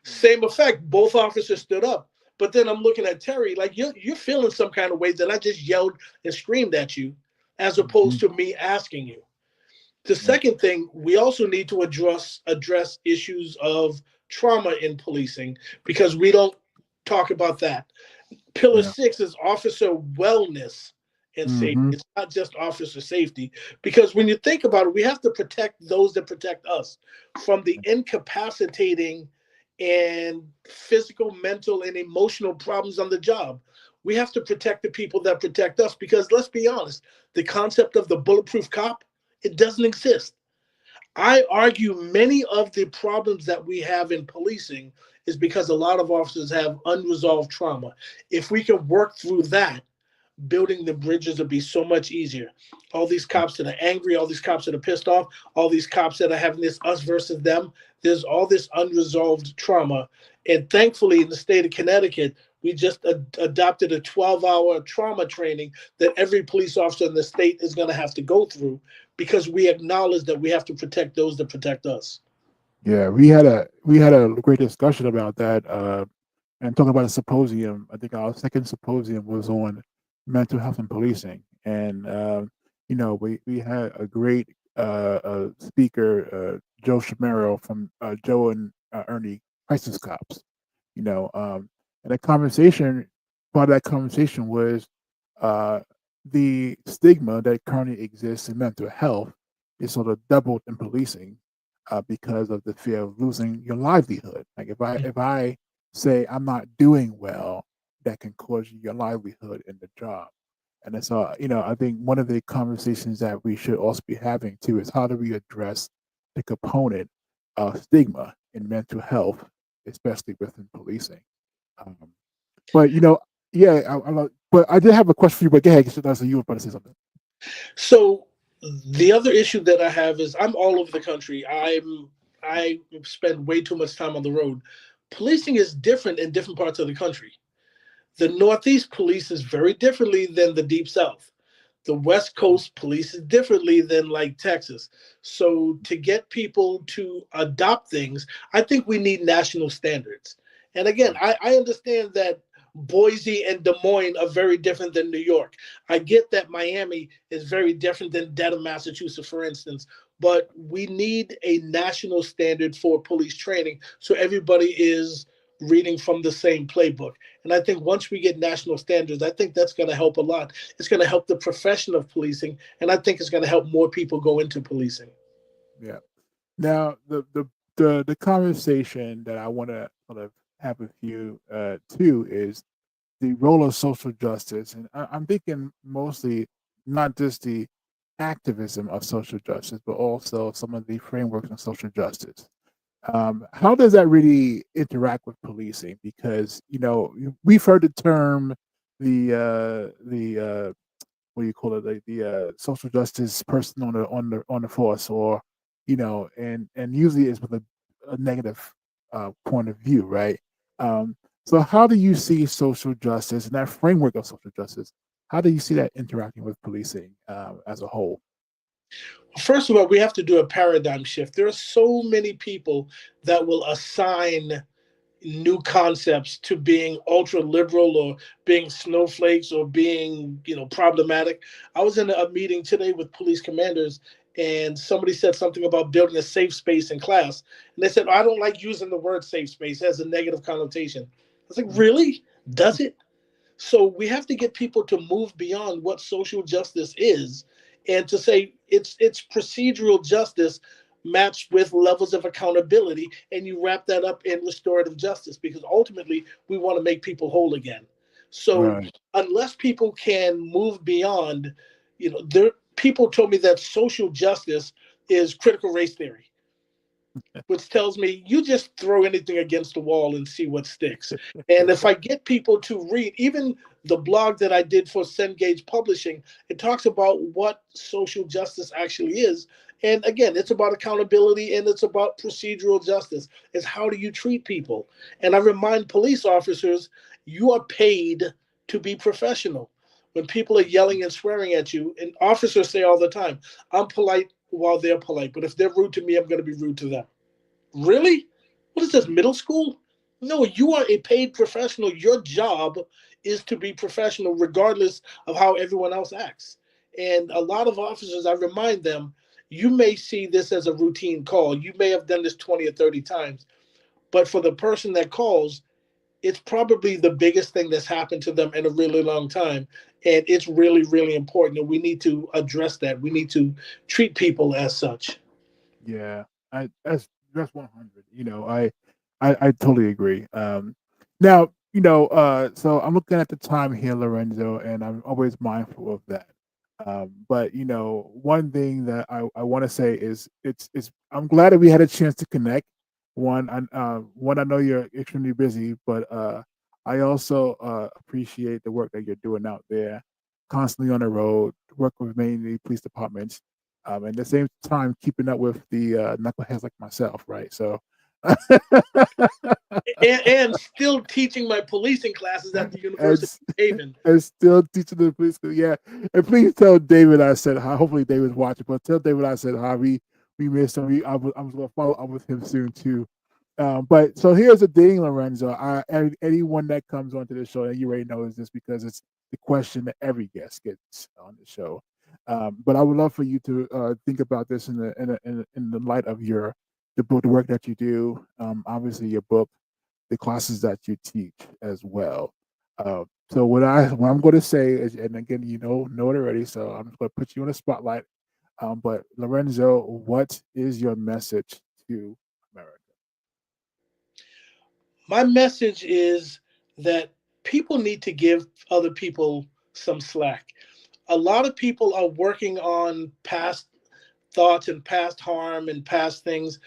Same effect, both officers stood up. But then I'm looking at Terry like, you're feeling some kind of way that I just yelled and screamed at you, as opposed to me asking you. The second thing, we also need to address issues of trauma in policing, because we don't talk about that. Pillar 6 is officer wellness and safety. It's not just officer safety, because when you think about it, we have to protect those that protect us from the incapacitating and physical, mental, and emotional problems on the job. We have to protect the people that protect us, because let's be honest, the concept of the bulletproof cop, it doesn't exist. I argue many of the problems that we have in policing is because a lot of officers have unresolved trauma. If we can work through that, building the bridges would be so much easier. All these cops that are angry, all these cops that are pissed off, all these cops that are having this us versus them, there's all this unresolved trauma. And thankfully, in the state of Connecticut, we just adopted a 12-hour trauma training that every police officer in the state is going to have to go through, because we acknowledge that we have to protect those that protect us. Yeah, we had a great discussion about that, and talking about a symposium. I think our second symposium was on mental health and policing, and we had a great speaker, Joe Shamero from Joe and Ernie Crisis Cops. And the conversation, part of that conversation was the stigma that currently exists in mental health is sort of doubled in policing because of the fear of losing your livelihood. Like if I say I'm not doing well, that can cause your livelihood in the job. And it's I think one of the conversations that we should also be having too is how do we address the component of stigma in mental health, especially within policing. But but I did have a question for you. But go ahead, so you were about to say something. So the other issue that I have is I'm all over the country. I spend way too much time on the road. Policing is different in different parts of the country. The Northeast polices very differently than the Deep South. The West Coast polices differently than like Texas. So to get people to adopt things, I think we need national standards. And again, I understand that Boise and Des Moines are very different than New York. I get that Miami is very different than Dedham, Massachusetts, for instance. But we need a national standard for police training so everybody is reading from the same playbook. And I think once we get national standards, I think that's going to help a lot. It's going to help the profession of policing, and I think it's going to help more people go into policing. Yeah. Now, the conversation that I want to sort of have with you too is the role of social justice, and I'm thinking mostly not just the activism of social justice, but also some of the frameworks of social justice. How does that really interact with policing? Because we've heard the term the what do you call it, the social justice person on the force, or and usually it's with a negative point of view, right? So how do you see social justice and that framework of social justice? How do you see that interacting with policing as a whole? First of all, we have to do a paradigm shift. There are so many people that will assign new concepts to being ultra liberal or being snowflakes or being, problematic. I was in a meeting today with police commanders, and somebody said something about building a safe space in class. And they said, I don't like using the word safe space. It has a negative connotation. I was like, really? Does it? So we have to get people to move beyond what social justice is and to say it's procedural justice matched with levels of accountability, and you wrap that up in restorative justice, because ultimately we want to make people whole again. So Right. unless people can move beyond, there people told me that social justice is critical race theory, which tells me you just throw anything against the wall and see what sticks. And if I get people to read, even the blog that I did for Cengage Publishing, it talks about what social justice actually is. And again, it's about accountability and it's about procedural justice. It's how do you treat people? And I remind police officers, you are paid to be professional. When people are yelling and swearing at you, and officers say all the time, I'm polite while they're polite, but if they're rude to me, I'm going to be rude to them. Really? What is this, middle school? No, you are a paid professional. Your job is to be professional regardless of how everyone else acts. And a lot of officers, I remind them, you may see this as a routine call. You may have done this 20 or 30 times. But for the person that calls, it's probably the biggest thing that's happened to them in a really long time. And it's really, really important. And we need to address that. We need to treat people as such. Yeah, that's 100. I totally agree. Now, so I'm looking at the time here, Lorenzo, and I'm always mindful of that. But one thing that I want to say is it's I'm glad that we had a chance to connect. One, I know you're extremely busy, but I also appreciate the work that you're doing out there, constantly on the road, work with mainly police departments, and at the same time keeping up with the knuckleheads like myself, right? So, And still teaching my policing classes at the University as of Haven. and still teaching the police school, yeah. And please tell David I said hi. Hopefully David's watching, but tell David I said hi. We missed him. I'm going to follow up with him soon too. But so here's the thing, Lorenzo. Anyone that comes onto the show, and you already know is this because it's the question that every guest gets on the show. But I would love for you to think about this in the light of the work that you do. Obviously, your book, the classes that you teach as well. So what I'm going to say is, and again, know it already. So I'm just going to put you on the spotlight. But Lorenzo, what is your message to America? My message is that people need to give other people some slack. A lot of people are working on past thoughts and past harm and past things.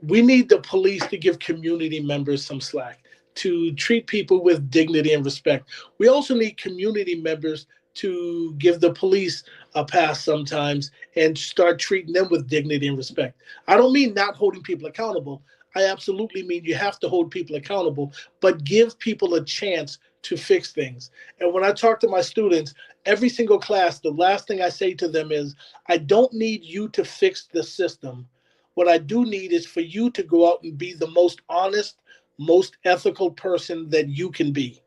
We need the police to give community members some slack, to treat people with dignity and respect. We also need community members to give the police a pass sometimes and start treating them with dignity and respect. I don't mean not holding people accountable. I absolutely mean you have to hold people accountable, but give people a chance to fix things. And when I talk to my students, every single class, the last thing I say to them is, I don't need you to fix the system. What I do need is for you to go out and be the most honest, most ethical person that you can be.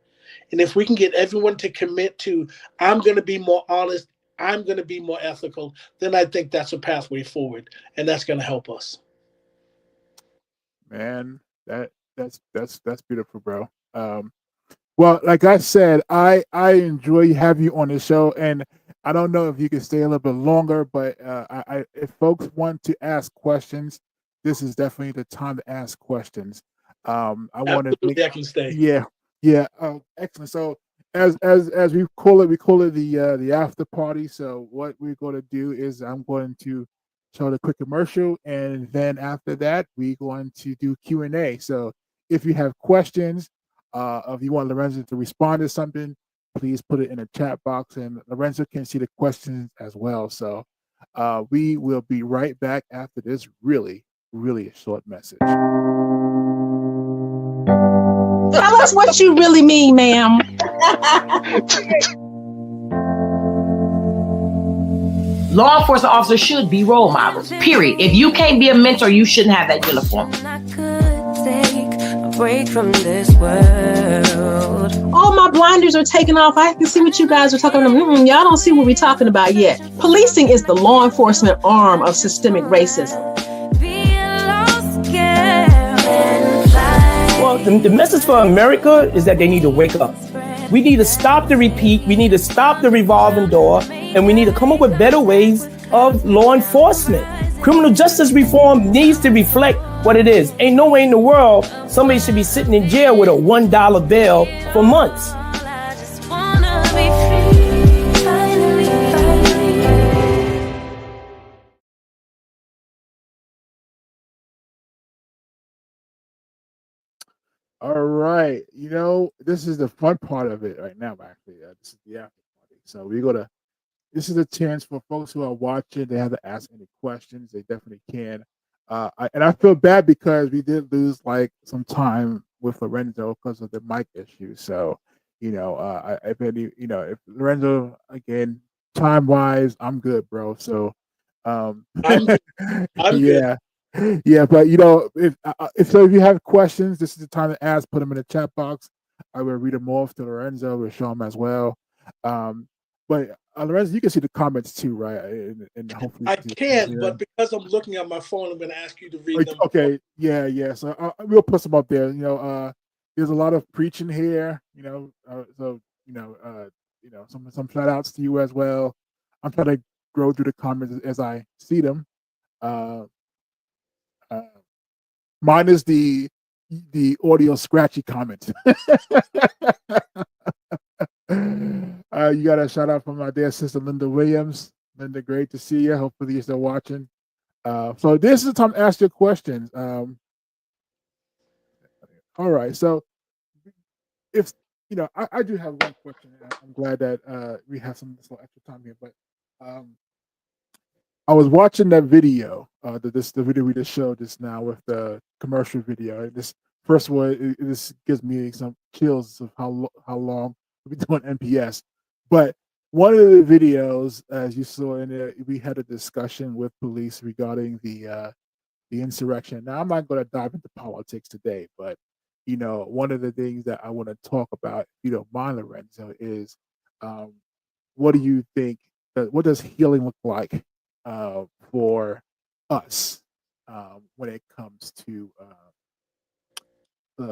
And if we can get everyone to commit to, I'm going to be more honest, I'm going to be more ethical, then I think that's a pathway forward. And that's going to help us. Man, that's beautiful, bro. Well, like I said, I enjoy having you on the show, and I don't know if you can stay a little bit longer, but if folks want to ask questions, this is definitely the time to ask questions. I want to make Absolutely, I can stay. yeah, yeah, excellent. So as we call it the after party. So what we're going to do is I'm going to show the quick commercial, and then after that we're going to do Q&A. So if you have questions, if you want Lorenzo to respond to something, please put it in the chat box, and Lorenzo can see the questions as well. So we will be right back after this really, really short message. us what you really mean, ma'am. Law enforcement officers should be role models, period. If you can't be a mentor, you shouldn't have that uniform. I could take a break from this world. All my blinders are taken off. I can see what you guys are talking about. Y'all don't see what we're talking about yet. Policing is the law enforcement arm of systemic racism. Well, the message for America is that they need to wake up. We need to stop the repeat. We need to stop the revolving door. And we need to come up with better ways of law enforcement. Criminal justice reform needs to reflect what it is. Ain't no way in the world somebody should be sitting in jail with a $1 bail for months. I just wanna be free, finally. All right. This is the fun part of it right now, actually. This is the after party. So this is a chance for folks who are watching. They have to ask any questions. They definitely can. And I feel bad because we did lose some time with Lorenzo because of the mic issue. So, if Lorenzo, again, time wise, I'm good, bro. So, I'm good. yeah. Yeah, but if you have questions, this is the time to ask. Put them in the chat box. I will read them off to Lorenzo. We'll show them as well. But Lorenzo, you can see the comments too, right? And hopefully I can, but because I'm looking at my phone, I'm going to ask you to read them. Okay, yeah. So we'll put some up there. There's a lot of preaching here. Some shout outs to you as well. I'm trying to grow through the comments as I see them. Minus the audio scratchy comment. You got a shout out from my dear sister Linda Williams. Linda, great to see you. Hopefully you're still watching. So this is the time to ask your questions. All right. So if I do have one question. I'm glad that we have some extra time here, but I was watching that video, the video we just showed just now with the commercial video. This first of all, this gives me some chills of how long we've been doing NPS. But one of the videos, as you saw in there, we had a discussion with police regarding the insurrection. Now, I'm not going to dive into politics today, but one of the things that I want to talk about, if you don't mind, Lorenzo, is what do you think? What does healing look like for us when it comes to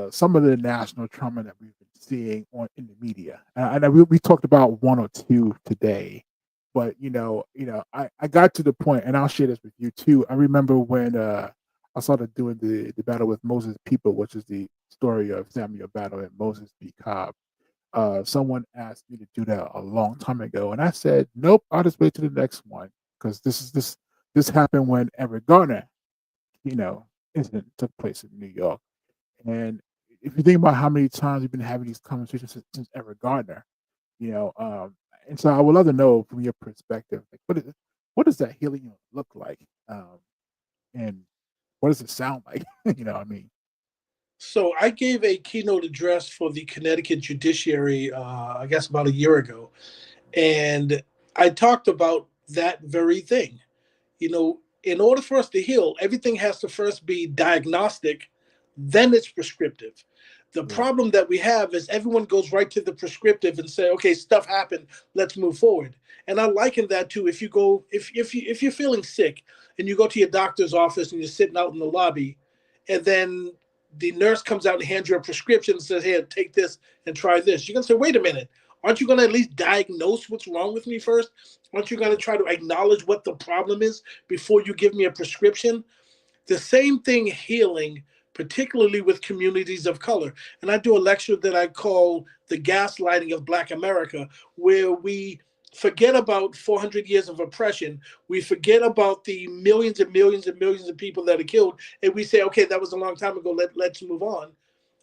some of the national trauma that we've been seeing in the media? And we talked about one or two today, but I got to the point, and I'll share this with you too. I remember when I started doing the battle with Moses People, which is the story of Samuel Battle and Moses B. Cobb. Someone asked me to do that a long time ago, and I said, nope, I'll just wait to the next one, because this happened when Everett Garner, incident took place in New York. And if you think about how many times we've been having these conversations since Everett Garner, and so I would love to know from your perspective, what does that healing look like, and what does it sound like? What I mean? So I gave a keynote address for the Connecticut judiciary, I guess about a year ago, and I talked about that very thing. In order for us to heal, everything has to first be diagnostic, then it's prescriptive. The problem that we have is everyone goes right to the prescriptive and say, okay, stuff happened, let's move forward. And I liken that to if you're feeling sick and you go to your doctor's office and you're sitting out in the lobby, and then the nurse comes out and hands you a prescription and says, here, take this and try this. You're going to say, wait a minute. Aren't you going to at least diagnose what's wrong with me first? Aren't you going to try to acknowledge what the problem is before you give me a prescription? The same thing healing, particularly with communities of color. And I do a lecture that I call The Gaslighting of Black America, where we forget about 400 years of oppression. We forget about the millions and millions and millions of people that are killed. And we say, okay, that was a long time ago. Let's move on.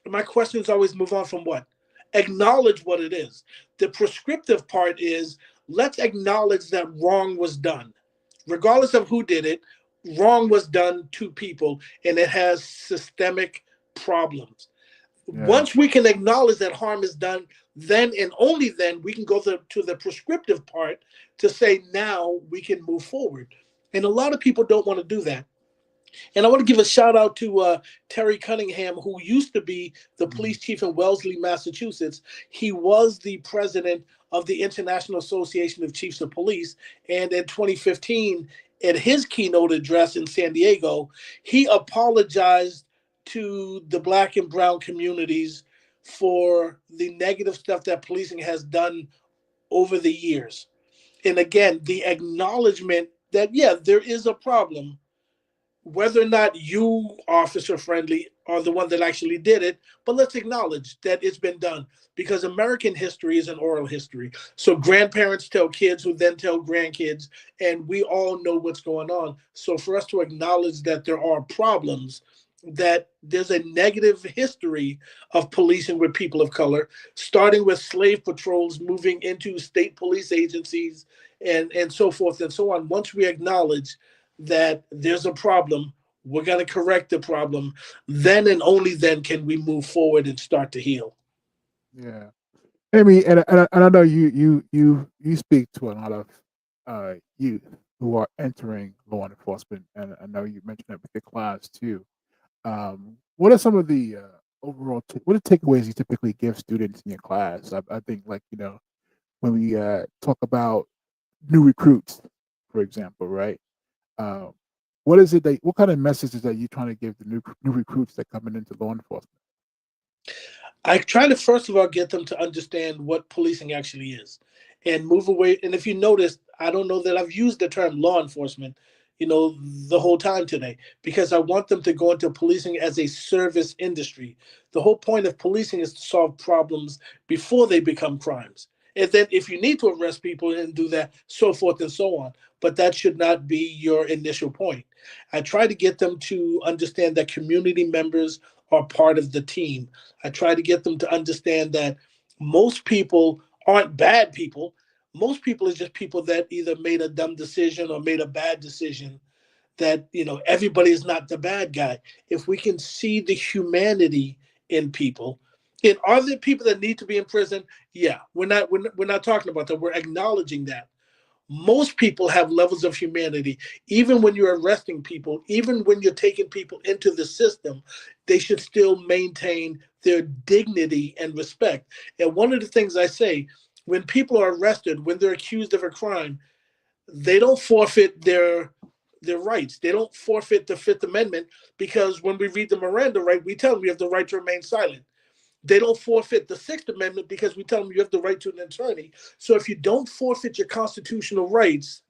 And my question is always move on from what? Acknowledge what it is. The prescriptive part is let's acknowledge that wrong was done. Regardless of who did it, wrong was done to people, and it has systemic problems. Once we can acknowledge that harm is done, then and only then we can go to the prescriptive part to say now we can move forward. And a lot of people don't want to do that. And I want to give a shout out to Terry Cunningham, who used to be the police chief in Wellesley, Massachusetts. He was the president of the International Association of Chiefs of Police. And in 2015, at his keynote address in San Diego, he apologized to the Black and brown communities for the negative stuff that policing has done over the years. And again, the acknowledgement that, yeah, there is a problem, whether or not you, officer friendly, are the one that actually did it, but let's acknowledge that it's been done, because American history is an oral history. So grandparents tell kids who then tell grandkids, and we all know what's going on. So for us to acknowledge that there are problems, that there's a negative history of policing with people of color, starting with slave patrols, moving into state police agencies, and so forth and so on. Once we acknowledge that there's a problem, we're going to correct the problem, then and only then can we move forward and start to heal. Yeah. Amy, and I know you speak to a lot of youth who are entering law enforcement, and I know you mentioned that with your class too. What are some of the overall what are takeaways you typically give students in your class? I think, like, when we talk about new recruits, for example, right? What is it that, what kind of messages are you trying to give the new recruits that coming into law enforcement? I try to first of all get them to understand what policing actually is and move away. And if you notice, I don't know that I've used the term law enforcement, the whole time today, because I want them to go into policing as a service industry. The whole point of policing is to solve problems before they become crimes. And then if you need to arrest people and do that, so forth and so on. But that should not be your initial point. I try to get them to understand that community members are part of the team. I try to get them to understand that most people aren't bad people. Most people is just people that either made a dumb decision or made a bad decision. That, everybody is not the bad guy. If we can see the humanity in people, and are there people that need to be in prison? Yeah, we're not talking about that. We're acknowledging that. Most people have levels of humanity. Even when you're arresting people, even when you're taking people into the system, they should still maintain their dignity and respect. And one of the things I say, when people are arrested, when they're accused of a crime, they don't forfeit their rights. They don't forfeit the Fifth Amendment, because when we read the Miranda right, we tell them we have the right to remain silent. They don't forfeit the Sixth Amendment, because we tell them you have the right to an attorney. So if you don't forfeit your constitutional rights,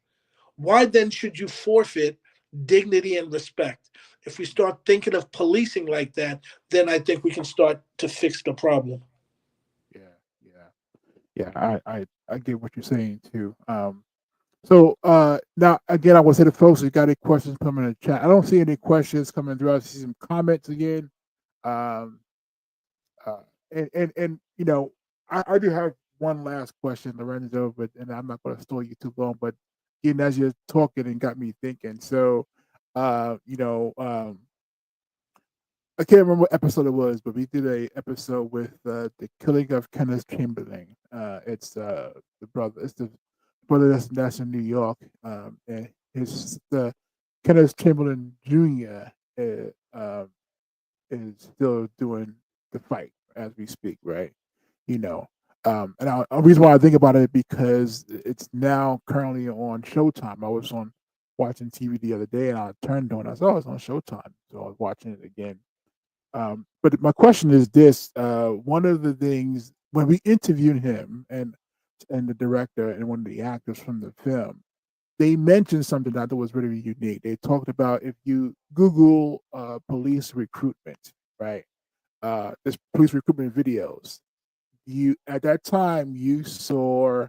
why then should you forfeit dignity and respect? If we start thinking of policing like that, then I think we can start to fix the problem. Yeah. I get what you're saying too. So now again, I will say to folks, you got any questions coming in the chat? I don't see any questions coming through. I see some comments again. Um, and I do have one last question, Lorenzo, and I'm not going to stall you too long. But again, as you're talking, and got me thinking. So, I can't remember what episode it was, but we did a episode with the killing of Kenneth Chamberlain. It's the brother. It's the brother that's in New York, and his the Kenneth Chamberlain Jr. Is still doing the fight as we speak, right? And a reason why I think about it, because it's now currently on Showtime. I was watching TV the other day, and I turned on. I saw it's on Showtime, so I was watching it again. But my question is this: one of the things when we interviewed him and the director and one of the actors from the film, they mentioned something that I thought was really unique. They talked about, if you Google police recruitment, right? There's police recruitment videos. At that time you saw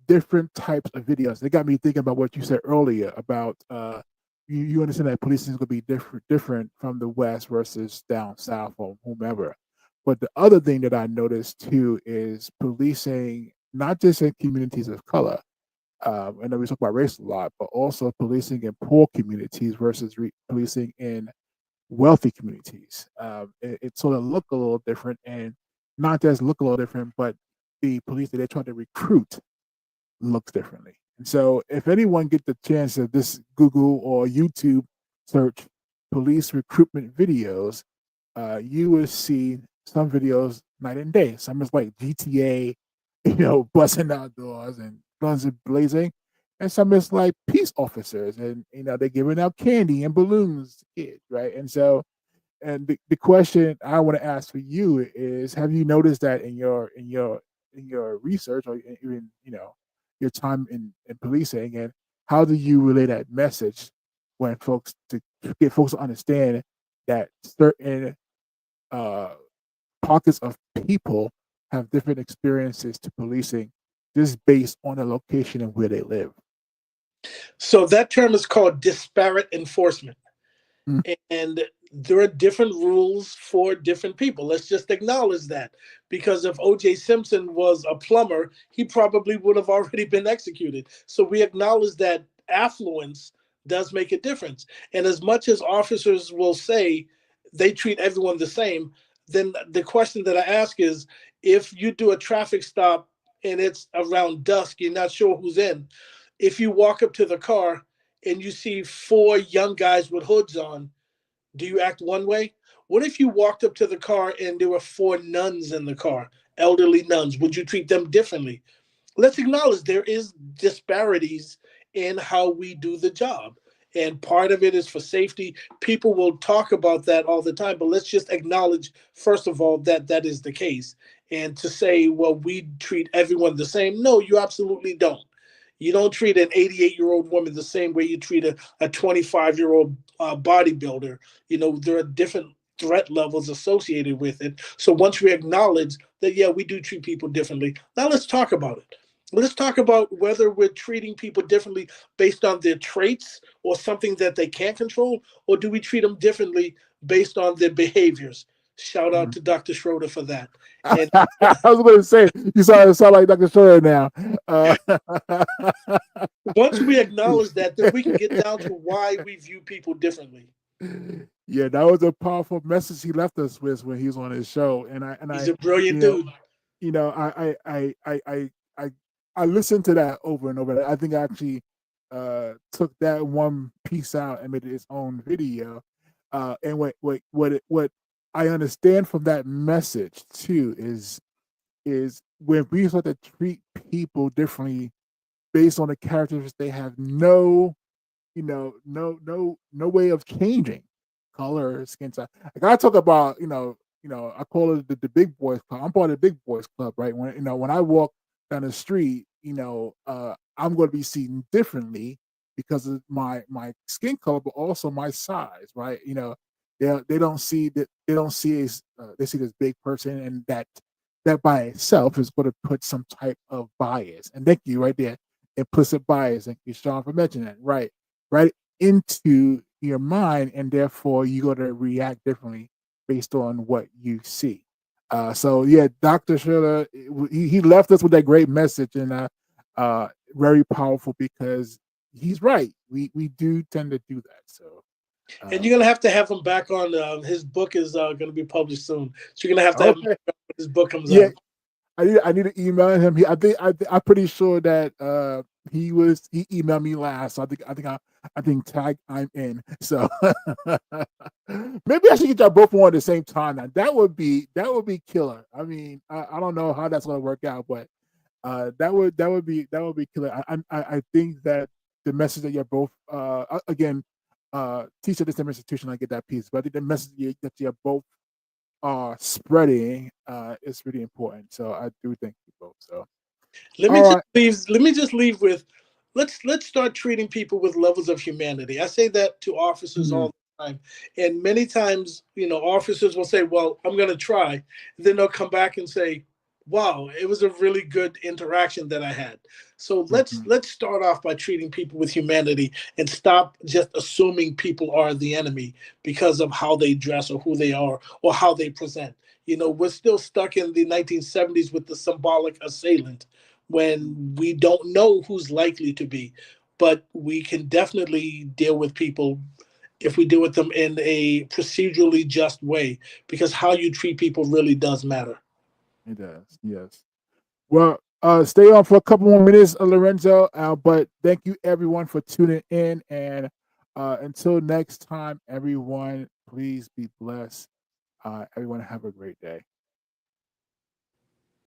different types of videos. They got me thinking about what you said earlier about you understand that policing is going to be different from the West versus down south or whomever. But the other thing that I noticed too is policing not just in communities of color. I know we talk about race a lot, but also policing in poor communities versus policing in wealthy communities. It sort of look a little different, and not just look a little different, but the police that they're trying to recruit looks differently. And so, if anyone get the chance of this Google or YouTube search police recruitment videos, you will see some videos night and day. Some is like GTA, busting out doors and guns are blazing, and some is like peace officers, and they're giving out candy and balloons to kids, right? And so, and the question I want to ask for you is: have you noticed that in your research, or even your time in policing, and how do you relay that message when folks to get folks to understand that certain uh, pockets of people have different experiences to policing just based on the location and where they live? So that term is called disparate enforcement. Mm. And there are different rules for different people. Let's just acknowledge that. Because if O.J. Simpson was a plumber, he probably would have already been executed. So we acknowledge that affluence does make a difference. And as much as officers will say they treat everyone the same, then the question that I ask is, if you do a traffic stop and it's around dusk, you're not sure who's in. If you walk up to the car and you see 4 young guys with hoods on, do you act one way? What if you walked up to the car and there were 4 nuns in the car, elderly nuns? Would you treat them differently? Let's acknowledge there is disparities in how we do the job. And part of it is for safety. People will talk about that all the time, but let's just acknowledge, first of all, that that is the case. And to say, well, we treat everyone the same. No, you absolutely don't. You don't treat an 88-year-old woman the same way you treat a 25-year-old bodybuilder. There are different threat levels associated with it. So once we acknowledge that, yeah, we do treat people differently, now let's talk about it. Let's talk about whether we're treating people differently based on their traits or something that they can't control, or do we treat them differently based on their behaviors? Shout out to Dr. Schroeder for that. And I was going to say, you sound like Dr. Schroeder now. Once we acknowledge that, then we can get down to why we view people differently. Yeah, that was a powerful message he left us with when he was on his show, and He's a brilliant dude. I listened to that over and over. I think I actually took that one piece out and made it its own video. And what I understand from that message too is when we start to treat people differently based on the characteristics they have no way of changing, color, skin type. Like I talk about, I call it the big boys club. I'm part of the big boys club, right? When I walk down the street, I'm going to be seen differently because of my skin color, but also my size, right? They don't see that they see this big person, and that by itself is going to put some type of bias. And thank you right there, implicit bias. Thank you, Sean, for mentioning that. Right into your mind, and therefore you got to react differently based on what you see. So yeah, Dr. Schiller, he left us with that great message, and very powerful, because he's right. We do tend to do that. So. And you're gonna have to have him back on. His book is gonna be published soon, so you're gonna have to have him back when his book comes out. I need to email him. I'm pretty sure that he emailed me last. So I think tag I'm in. So maybe I should get y'all both on at the same time. Now that would be killer. I mean, I don't know how that's gonna work out, but that would be killer. I think that the message that you're both again. Teach at the same institution, I get that piece, but I think the message that you're both spreading is really important. So I do thank you both. So let me just leave with let's start treating people with levels of humanity. I say that to officers all the time, and many times officers will say, "Well, I'm going to try," then they'll come back and say, "Wow, it was a really good interaction that I had." So let's start off by treating people with humanity and stop just assuming people are the enemy because of how they dress or who they are or how they present. We're still stuck in the 1970s with the symbolic assailant when we don't know who's likely to be, but we can definitely deal with people if we deal with them in a procedurally just way, because how you treat people really does matter. It does, yes. Well, stay on for a couple more minutes, Lorenzo. But thank you everyone for tuning in, and until next time, everyone, please be blessed. Everyone have a great day.